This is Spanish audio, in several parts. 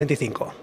25.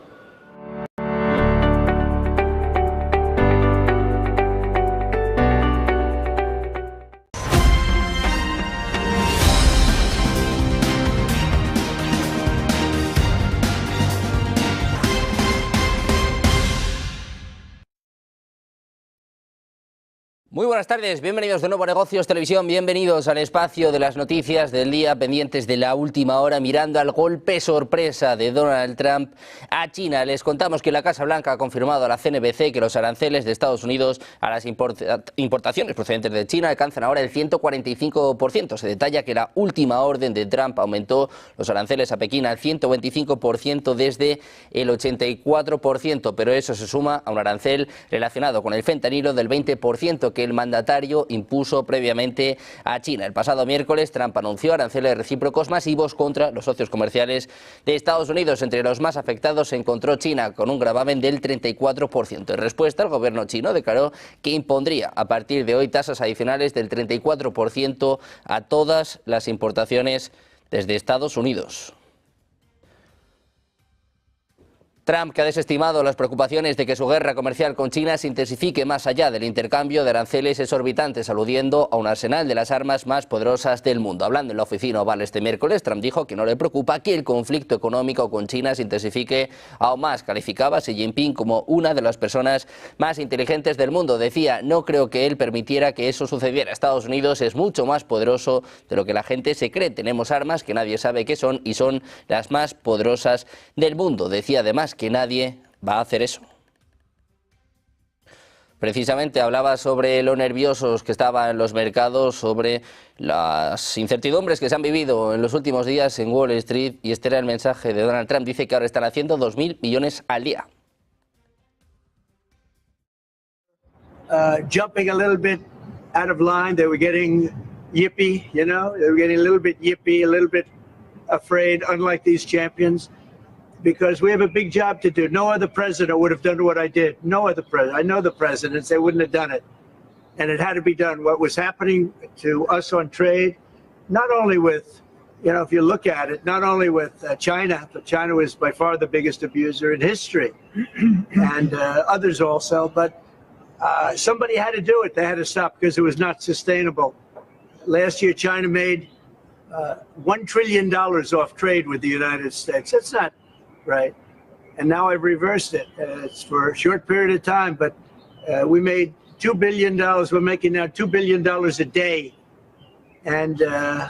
Muy buenas tardes, bienvenidos de nuevo a Negocios Televisión, bienvenidos al espacio de las noticias del día, pendientes de la última hora, mirando al golpe sorpresa de Donald Trump a China. Les contamos que la Casa Blanca ha confirmado a la CNBC que los aranceles de Estados Unidos a las importaciones procedentes de China alcanzan ahora el 145%. Se detalla que la última orden de Trump aumentó los aranceles a Pekín al 125% desde el 84%, pero eso se suma a un arancel relacionado con el fentanilo del 20% que el mandatario impuso previamente a China. El pasado miércoles, Trump anunció aranceles recíprocos masivos contra los socios comerciales de Estados Unidos. Entre los más afectados se encontró China, con un gravamen del 34%. En respuesta, el gobierno chino declaró que impondría a partir de hoy tasas adicionales del 34% a todas las importaciones desde Estados Unidos. Trump, que ha desestimado las preocupaciones de que su guerra comercial con China se intensifique más allá del intercambio de aranceles exorbitantes, aludiendo a un arsenal de las armas más poderosas del mundo. Hablando en la oficina Oval este miércoles, Trump dijo que no le preocupa que el conflicto económico con China se intensifique aún más. Calificaba a Xi Jinping como una de las personas más inteligentes del mundo. Decía, no creo que él permitiera que eso sucediera. Estados Unidos es mucho más poderoso de lo que la gente se cree. Tenemos armas que nadie sabe qué son y son las más poderosas del mundo. Decía además que nadie va a hacer eso. Precisamente hablaba sobre lo nerviosos que estaban en los mercados, sobre las incertidumbres que se han vivido en los últimos días en Wall Street, y este era el mensaje de Donald Trump. Dice que ahora están haciendo 2.000 millones al día. Jumping a little bit out of line, they were getting yippy, you know, they were getting a little bit yippy, a little bit afraid, unlike these champions. Because we have a big job to do. No other president would have done what I did. No other president. I know the presidents, they wouldn't have done it. And it had to be done. What was happening to us on trade, not only with, you know, if you look at it, not only with China, but China was by far the biggest abuser in history, and others also, but somebody had to do it. They had to stop because it was not sustainable. Last year, China made $1 trillion off trade with the United States. That's not right. And now I've reversed it. It's for a short period of time, but we made $2 billion. We're making now $2 billion a day. And un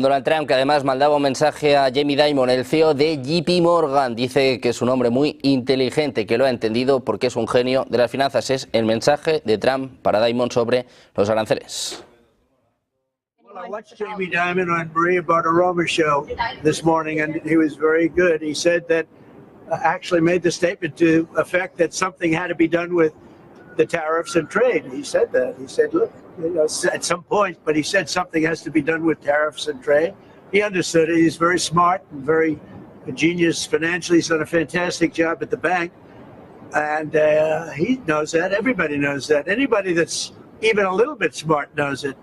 Donald Trump que además mandaba un mensaje a Jamie Dimon, el CEO de JP Morgan. Dice que es un hombre muy inteligente, que lo ha entendido porque es un genio de las finanzas. Es el mensaje de Trump para Dimon sobre los aranceles. I watched Jamie Dimon on Maria Bartiromo's show this morning, and he was very good. He said that actually made the statement to effect that something had to be done with the tariffs and trade. He said that. He said, look, you know, at some point, but he said something has to be done with tariffs and trade. He understood it. He's very smart and very genius financially. He's done a fantastic job at the bank, and he knows that. Everybody knows that. Anybody that's even a little bit smart knows it.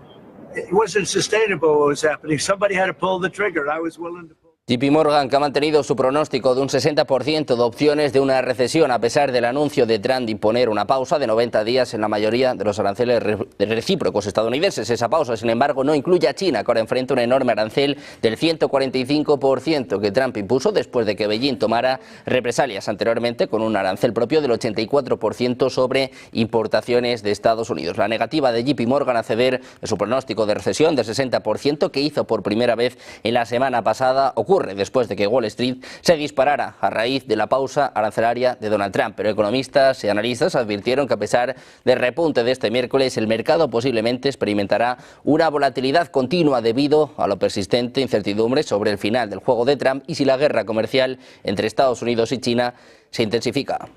It wasn't sustainable what was happening. Somebody had to pull the trigger. I was willing to pull. JP Morgan, que ha mantenido su pronóstico de un 60% de opciones de una recesión a pesar del anuncio de Trump de imponer una pausa de 90 días en la mayoría de los aranceles recíprocos estadounidenses. Esa pausa, sin embargo, no incluye a China, que ahora enfrenta un enorme arancel del 145% que Trump impuso después de que Beijing tomara represalias anteriormente con un arancel propio del 84% sobre importaciones de Estados Unidos. La negativa de JP Morgan a ceder de su pronóstico de recesión del 60% que hizo por primera vez en la semana pasada ocurre después de que Wall Street se disparara a raíz de la pausa arancelaria de Donald Trump. Pero economistas y analistas advirtieron que a pesar del repunte de este miércoles, el mercado posiblemente experimentará una volatilidad continua debido a la persistente incertidumbre sobre el final del juego de Trump y si la guerra comercial entre Estados Unidos y China se intensifica.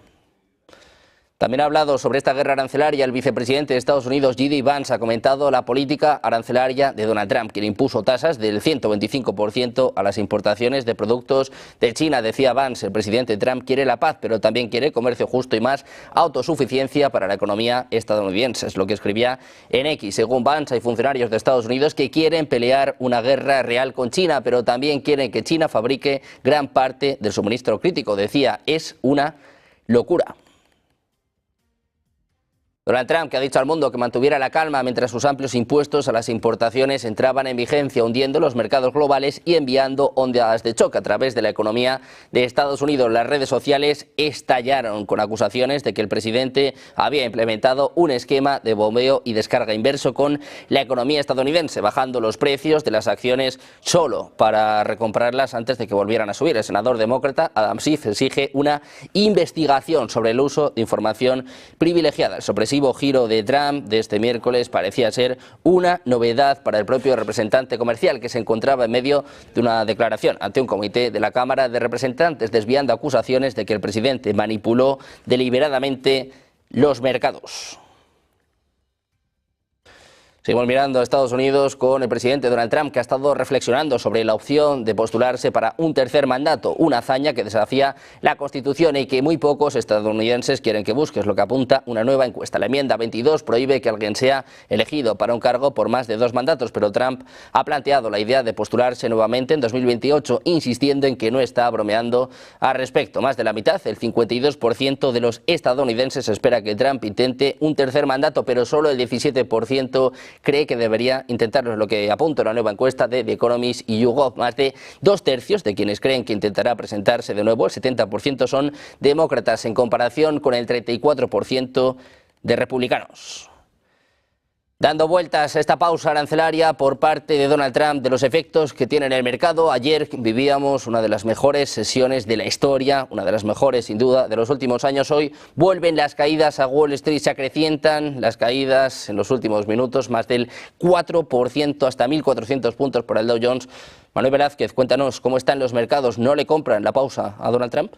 También ha hablado sobre esta guerra arancelaria el vicepresidente de Estados Unidos, J.D. Vance, ha comentado la política arancelaria de Donald Trump, quien impuso tasas del 125% a las importaciones de productos de China. Decía Vance, el presidente Trump quiere la paz, pero también quiere comercio justo y más autosuficiencia para la economía estadounidense. Es lo que escribía en X. Según Vance, hay funcionarios de Estados Unidos que quieren pelear una guerra real con China, pero también quieren que China fabrique gran parte del suministro crítico. Decía, es una locura. Donald Trump, que ha dicho al mundo que mantuviera la calma mientras sus amplios impuestos a las importaciones entraban en vigencia, hundiendo los mercados globales y enviando ondas de choque a través de la economía de Estados Unidos. Las redes sociales estallaron con acusaciones de que el presidente había implementado un esquema de bombeo y descarga inverso con la economía estadounidense, bajando los precios de las acciones solo para recomprarlas antes de que volvieran a subir. El senador demócrata Adam Schiff exige una investigación sobre el uso de información privilegiada. El sorpresivo giro de Trump de este miércoles parecía ser una novedad para el propio representante comercial, que se encontraba en medio de una declaración ante un comité de la Cámara de Representantes, desviando acusaciones de que el presidente manipuló deliberadamente los mercados. Seguimos mirando a Estados Unidos con el presidente Donald Trump, que ha estado reflexionando sobre la opción de postularse para un tercer mandato, una hazaña que desafía la Constitución y que muy pocos estadounidenses quieren que busque, es lo que apunta una nueva encuesta. La enmienda 22 prohíbe que alguien sea elegido para un cargo por más de 2 mandatos, pero Trump ha planteado la idea de postularse nuevamente en 2028, insistiendo en que no está bromeando al respecto. Más de la mitad, el 52% de los estadounidenses espera que Trump intente un tercer mandato, pero solo el 17% cree que debería intentarlo, es lo que apunta una nueva encuesta de The Economist y YouGov. Más de 2/3 de quienes creen que intentará presentarse de nuevo, el 70% son demócratas, en comparación con el 34% de republicanos. Dando vueltas a esta pausa arancelaria por parte de Donald Trump, de los efectos que tiene en el mercado, ayer vivíamos una de las mejores sesiones de la historia, una de las mejores sin duda de los últimos años. Hoy vuelven las caídas a Wall Street, se acrecientan las caídas en los últimos minutos, más del 4%, hasta 1.400 puntos por el Dow Jones. Manuel Velázquez, cuéntanos cómo están los mercados. ¿No le compran la pausa a Donald Trump?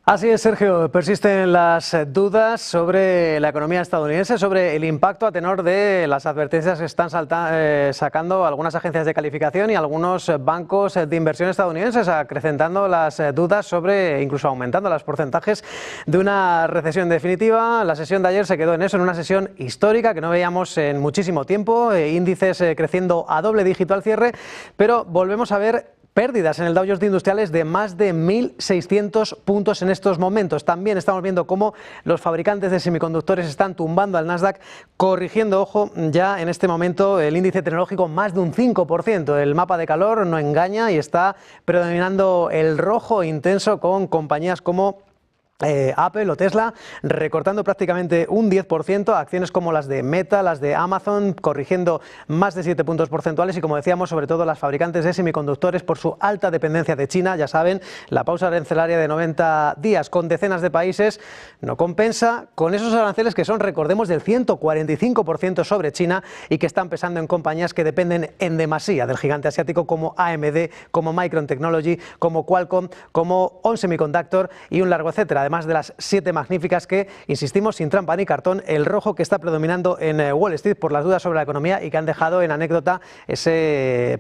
Así es, Sergio. Persisten las dudas sobre la economía estadounidense, sobre el impacto a tenor de las advertencias que están sacando algunas agencias de calificación y algunos bancos de inversión estadounidenses, acrecentando las dudas sobre, incluso aumentando los porcentajes de una recesión definitiva. La sesión de ayer se quedó en eso, en una sesión histórica que no veíamos en muchísimo tiempo, índices creciendo a doble dígito al cierre, pero volvemos a ver pérdidas en el Dow Jones de Industriales de más de 1.600 puntos en estos momentos. También estamos viendo cómo los fabricantes de semiconductores están tumbando al Nasdaq, corrigiendo, ojo, ya en este momento el índice tecnológico más de un 5%. El mapa de calor no engaña y está predominando el rojo intenso, con compañías como Apple o Tesla recortando prácticamente un 10%, acciones como las de Meta, las de Amazon corrigiendo más de 7 puntos porcentuales y, como decíamos, sobre todo las fabricantes de semiconductores por su alta dependencia de China. Ya saben, la pausa arancelaria de 90 días con decenas de países no compensa con esos aranceles que son, recordemos, del 145% sobre China y que están pesando en compañías que dependen en demasía del gigante asiático como AMD, como Micron Technology, como Qualcomm, como ON Semiconductor y un largo etcétera. Además de las 7 magníficas que, insistimos, sin trampa ni cartón, el rojo que está predominando en Wall Street por las dudas sobre la economía y que han dejado en anécdota esa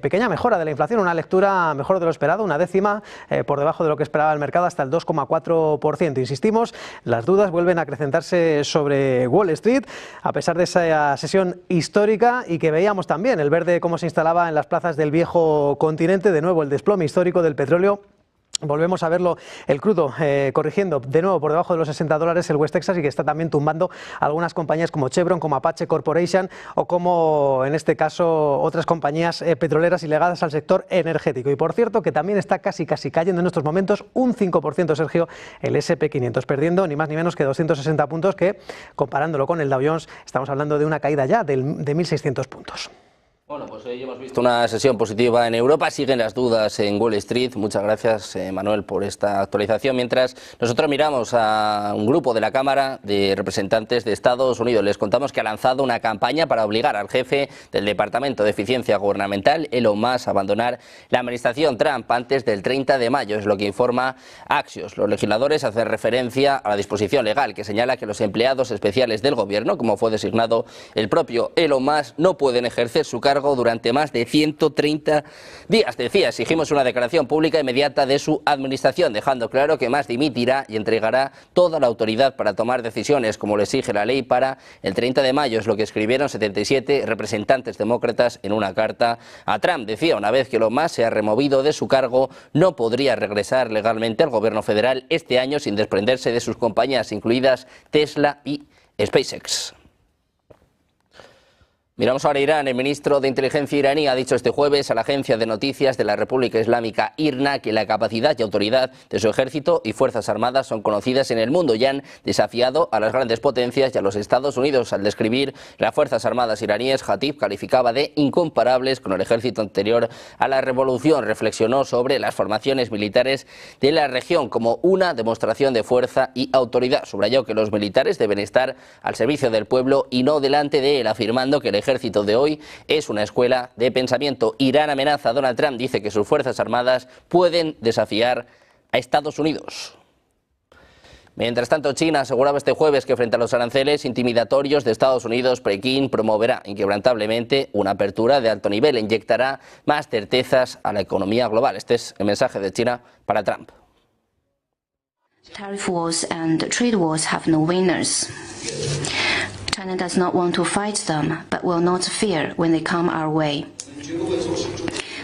pequeña mejora de la inflación, una lectura mejor de lo esperado, una décima por debajo de lo que esperaba el mercado, hasta el 2,4%. Insistimos, las dudas vuelven a acrecentarse sobre Wall Street, a pesar de esa sesión histórica y que veíamos también el verde cómo se instalaba en las plazas del viejo continente. De nuevo, el desplome histórico del petróleo. Volvemos a verlo, el crudo corrigiendo de nuevo por debajo de los $60, el West Texas, y que está también tumbando algunas compañías como Chevron, como Apache Corporation o como, en este caso, otras compañías petroleras y ligadas al sector energético. Y por cierto, que también está casi cayendo en estos momentos un 5%, Sergio, el SP500, perdiendo ni más ni menos que 260 puntos, que comparándolo con el Dow Jones estamos hablando de una caída ya de 1.600 puntos. Bueno, pues hoy hemos visto una sesión positiva en Europa, siguen las dudas en Wall Street. Muchas gracias, Manuel, por esta actualización. Mientras nosotros miramos a un grupo de la Cámara de Representantes de Estados Unidos, les contamos que ha lanzado una campaña para obligar al jefe del Departamento de Eficiencia Gubernamental, Elon Musk, a abandonar la administración Trump antes del 30 de mayo, es lo que informa Axios. Los legisladores hacen referencia a la disposición legal que señala que los empleados especiales del gobierno, como fue designado el propio Elon Musk, no pueden ejercer su cargo durante más de 130 días. Decía, exigimos una declaración pública inmediata de su administración, dejando claro que Musk dimitirá y entregará toda la autoridad para tomar decisiones, como le exige la ley, para el 30 de mayo. Es lo que escribieron 77 representantes demócratas en una carta a Trump. Decía, una vez que Elon Musk se ha removido de su cargo, no podría regresar legalmente al gobierno federal este año sin desprenderse de sus compañías, incluidas Tesla y SpaceX. Miramos ahora a Irán. El ministro de Inteligencia iraní ha dicho este jueves a la agencia de noticias de la República Islámica IRNA que la capacidad y autoridad de su ejército y fuerzas armadas son conocidas en el mundo y han desafiado a las grandes potencias y a los Estados Unidos. Al describir las fuerzas armadas iraníes, Hatib calificaba de incomparables con el ejército anterior a la revolución. Reflexionó sobre las formaciones militares de la región como una demostración de fuerza y autoridad. Subrayó que los militares deben estar al servicio del pueblo y no delante de él, afirmando que el ejército de hoy es una escuela de pensamiento. Irán amenaza a Donald Trump, dice que sus fuerzas armadas pueden desafiar a Estados Unidos. Mientras tanto, China aseguraba este jueves que frente a los aranceles intimidatorios de Estados Unidos, Pekín promoverá inquebrantablemente una apertura de alto nivel e inyectará más certezas a la economía global. Este es el mensaje de China para Trump. Tariff wars and trade wars have no winners. China does not want to fight them, but will not fear when they come our way.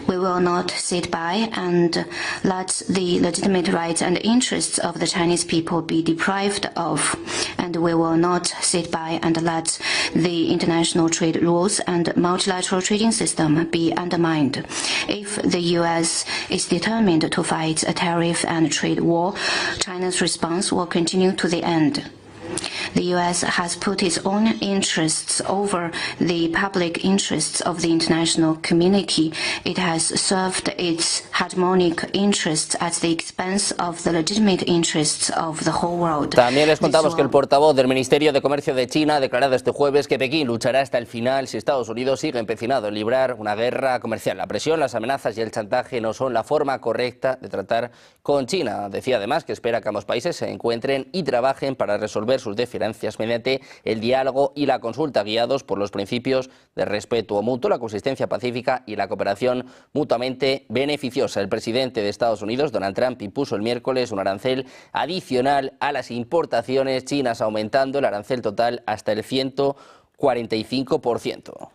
We will not sit by and let the legitimate rights and interests of the Chinese people be deprived of, and we will not sit by and let the international trade rules and multilateral trading system be undermined. If the U.S. is determined to fight a tariff and trade war, China's response will continue to the end. The U.S. has put its own interests over the public interests of the international community. It has served its hegemonic interests at the expense of the legitimate interests of the whole world. También les contamos que el portavoz del Ministerio de Comercio de China ha declarado este jueves que Pekín luchará hasta el final si Estados Unidos sigue empecinado en librar una guerra comercial. La presión, las amenazas y el chantaje no son la forma correcta de tratar con China. Decía además que espera que ambos países se encuentren y trabajen para resolver sus diferencias mediante el diálogo y la consulta, guiados por los principios de respeto mutuo, la consistencia pacífica y la cooperación mutuamente beneficiosa. El presidente de Estados Unidos, Donald Trump, impuso el miércoles un arancel adicional a las importaciones chinas, aumentando el arancel total hasta el 145%.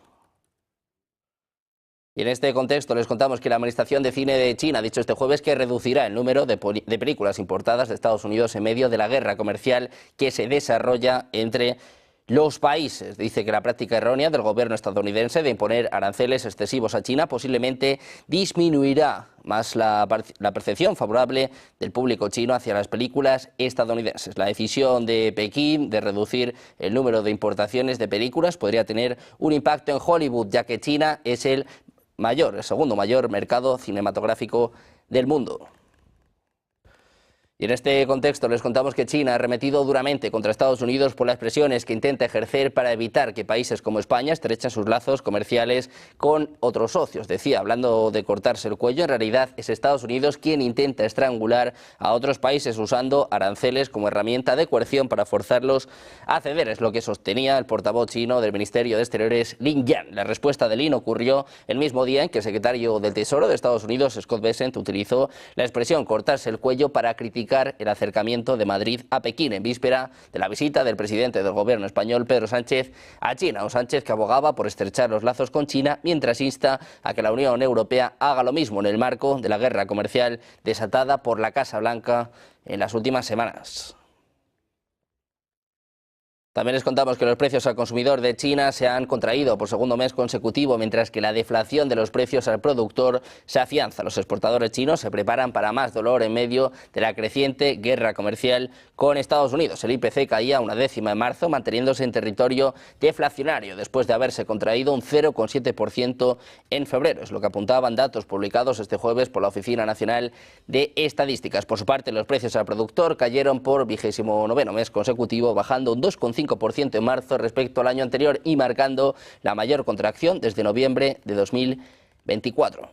Y en este contexto les contamos que la Administración de Cine de China ha dicho este jueves que reducirá el número de películas importadas de Estados Unidos en medio de la guerra comercial que se desarrolla entre los países. Dice que la práctica errónea del gobierno estadounidense de imponer aranceles excesivos a China posiblemente disminuirá más la percepción favorable del público chino hacia las películas estadounidenses. La decisión de Pekín de reducir el número de importaciones de películas podría tener un impacto en Hollywood, ya que China es el segundo mayor mercado cinematográfico del mundo. Y en este contexto les contamos que China ha arremetido duramente contra Estados Unidos por las presiones que intenta ejercer para evitar que países como España estrechen sus lazos comerciales con otros socios. Decía, hablando de cortarse el cuello, en realidad es Estados Unidos quien intenta estrangular a otros países usando aranceles como herramienta de coerción para forzarlos a ceder. Es lo que sostenía el portavoz chino del Ministerio de Exteriores, Lin Yan. La respuesta de Lin ocurrió el mismo día en que el secretario del Tesoro de Estados Unidos, Scott Bessent, utilizó la expresión cortarse el cuello para criticar el acercamiento de Madrid a Pekín en víspera de la visita del presidente del gobierno español, Pedro Sánchez, a China. Un Sánchez que abogaba por estrechar los lazos con China mientras insta a que la Unión Europea haga lo mismo en el marco de la guerra comercial desatada por la Casa Blanca en las últimas semanas. También les contamos que los precios al consumidor de China se han contraído por segundo mes consecutivo, mientras que la deflación de los precios al productor se afianza. Los exportadores chinos se preparan para más dolor en medio de la creciente guerra comercial con Estados Unidos. El IPC caía una décima en marzo, manteniéndose en territorio deflacionario, después de haberse contraído un 0,7% en febrero. Es lo que apuntaban datos publicados este jueves por la Oficina Nacional de Estadísticas. Por su parte, los precios al productor cayeron por 29º mes consecutivo, bajando un 2,5% en marzo respecto al año anterior y marcando la mayor contracción desde noviembre de 2024.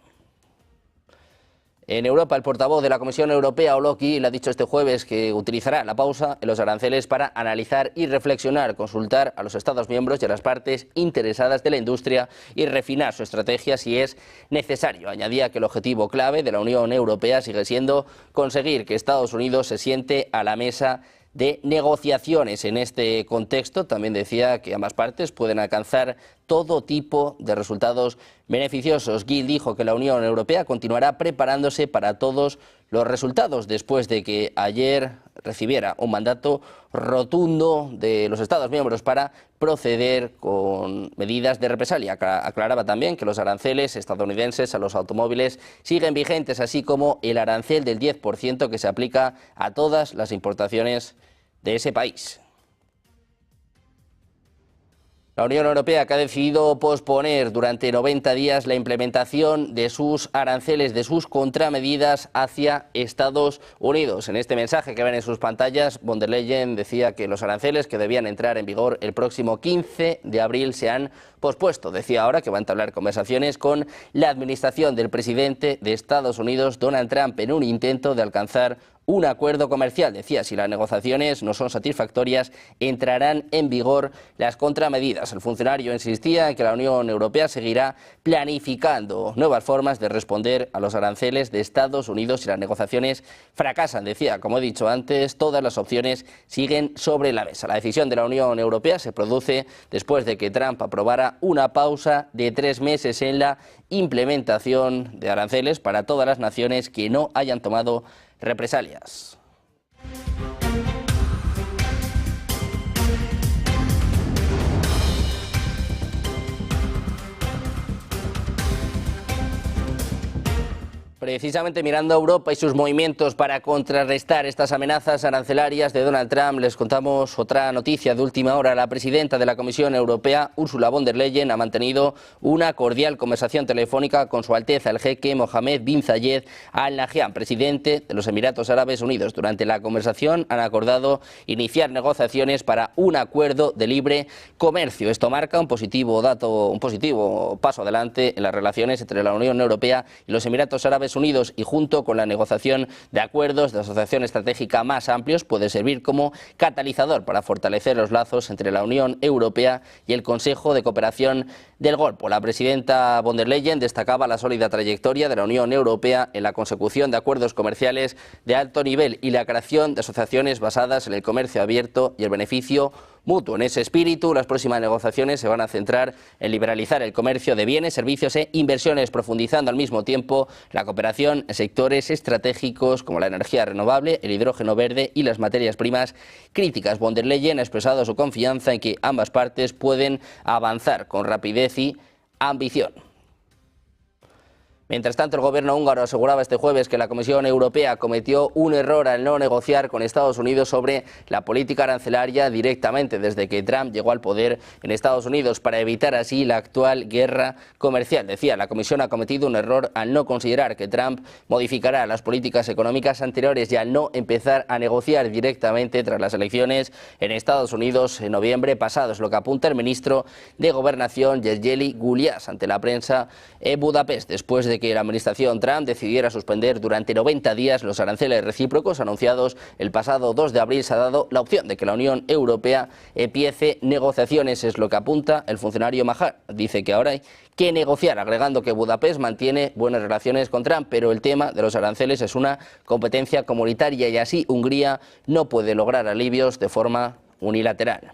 En Europa, el portavoz de la Comisión Europea, Olo Kiil, ha dicho este jueves que utilizará la pausa en los aranceles para analizar y reflexionar, consultar a los Estados miembros y a las partes interesadas de la industria y refinar su estrategia si es necesario. Añadía que el objetivo clave de la Unión Europea sigue siendo conseguir que Estados Unidos se siente a la mesa de negociaciones. En este contexto también decía que ambas partes pueden alcanzar todo tipo de resultados beneficiosos. Kiil dijo que la Unión Europea continuará preparándose para todos los resultados después de que ayer recibiera un mandato rotundo de los Estados miembros para proceder con medidas de represalia. Aclaraba también que los aranceles estadounidenses a los automóviles siguen vigentes, así como el arancel del 10% que se aplica a todas las importaciones de ese país. La Unión Europea, que ha decidido posponer durante 90 días la implementación de sus aranceles, de sus contramedidas hacia Estados Unidos. En este mensaje que ven en sus pantallas, von der Leyen decía que los aranceles que debían entrar en vigor el próximo 15 de abril se han pospuesto. Decía ahora que va a entablar conversaciones con la administración del presidente de Estados Unidos, Donald Trump, en un intento de alcanzar un acuerdo comercial. Decía, si las negociaciones no son satisfactorias, entrarán en vigor las contramedidas. El funcionario insistía en que la Unión Europea seguirá planificando nuevas formas de responder a los aranceles de Estados Unidos si las negociaciones fracasan. Decía, como he dicho antes, todas las opciones siguen sobre la mesa. La decisión de la Unión Europea se produce después de que Trump aprobara una pausa de 3 meses en la implementación de aranceles para todas las naciones que no hayan tomado represalias. Precisamente mirando a Europa y sus movimientos para contrarrestar estas amenazas arancelarias de Donald Trump, les contamos otra noticia de última hora. La presidenta de la Comisión Europea, Ursula von der Leyen, ha mantenido una cordial conversación telefónica con Su Alteza el Jeque Mohammed bin Zayed Al Nahyan, presidente de los Emiratos Árabes Unidos. Durante la conversación han acordado iniciar negociaciones para un acuerdo de libre comercio. Esto marca un positivo paso adelante en las relaciones entre la Unión Europea y los Emiratos Árabes Unidos, y junto con la negociación de acuerdos de asociación estratégica más amplios puede servir como catalizador para fortalecer los lazos entre la Unión Europea y el Consejo de Cooperación del Golfo. La presidenta von der Leyen destacaba la sólida trayectoria de la Unión Europea en la consecución de acuerdos comerciales de alto nivel y la creación de asociaciones basadas en el comercio abierto y el beneficio mutuo. En ese espíritu, las próximas negociaciones se van a centrar en liberalizar el comercio de bienes, servicios e inversiones, profundizando al mismo tiempo la cooperación en sectores estratégicos como la energía renovable, el hidrógeno verde y las materias primas críticas. Von der Leyen ha expresado su confianza en que ambas partes pueden avanzar con rapidez y ambición. Mientras tanto, el gobierno húngaro aseguraba este jueves que la Comisión Europea cometió un error al no negociar con Estados Unidos sobre la política arancelaria directamente desde que Trump llegó al poder en Estados Unidos, para evitar así la actual guerra comercial. Decía, la Comisión ha cometido un error al no considerar que Trump modificará las políticas económicas anteriores y al no empezar a negociar directamente tras las elecciones en Estados Unidos en noviembre pasado. Es lo que apunta el ministro de Gobernación, Yergeli Gulyas, ante la prensa en Budapest, después de que la administración Trump decidiera suspender durante 90 días los aranceles recíprocos anunciados el pasado 2 de abril. Se ha dado la opción de que la Unión Europea empiece negociaciones, es lo que apunta el funcionario Mahar. Dice que ahora hay que negociar, agregando que Budapest mantiene buenas relaciones con Trump, pero el tema de los aranceles es una competencia comunitaria y así Hungría no puede lograr alivios de forma unilateral.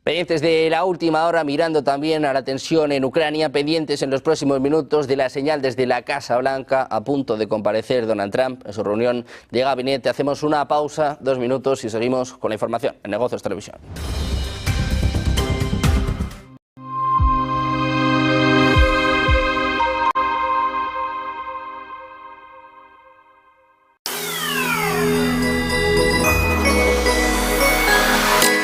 Pendientes de la última hora, mirando también a la tensión en Ucrania, pendientes en los próximos minutos de la señal desde la Casa Blanca, a punto de comparecer Donald Trump en su reunión de gabinete. Hacemos una pausa, 2 minutos y seguimos con la información en Negocios Televisión.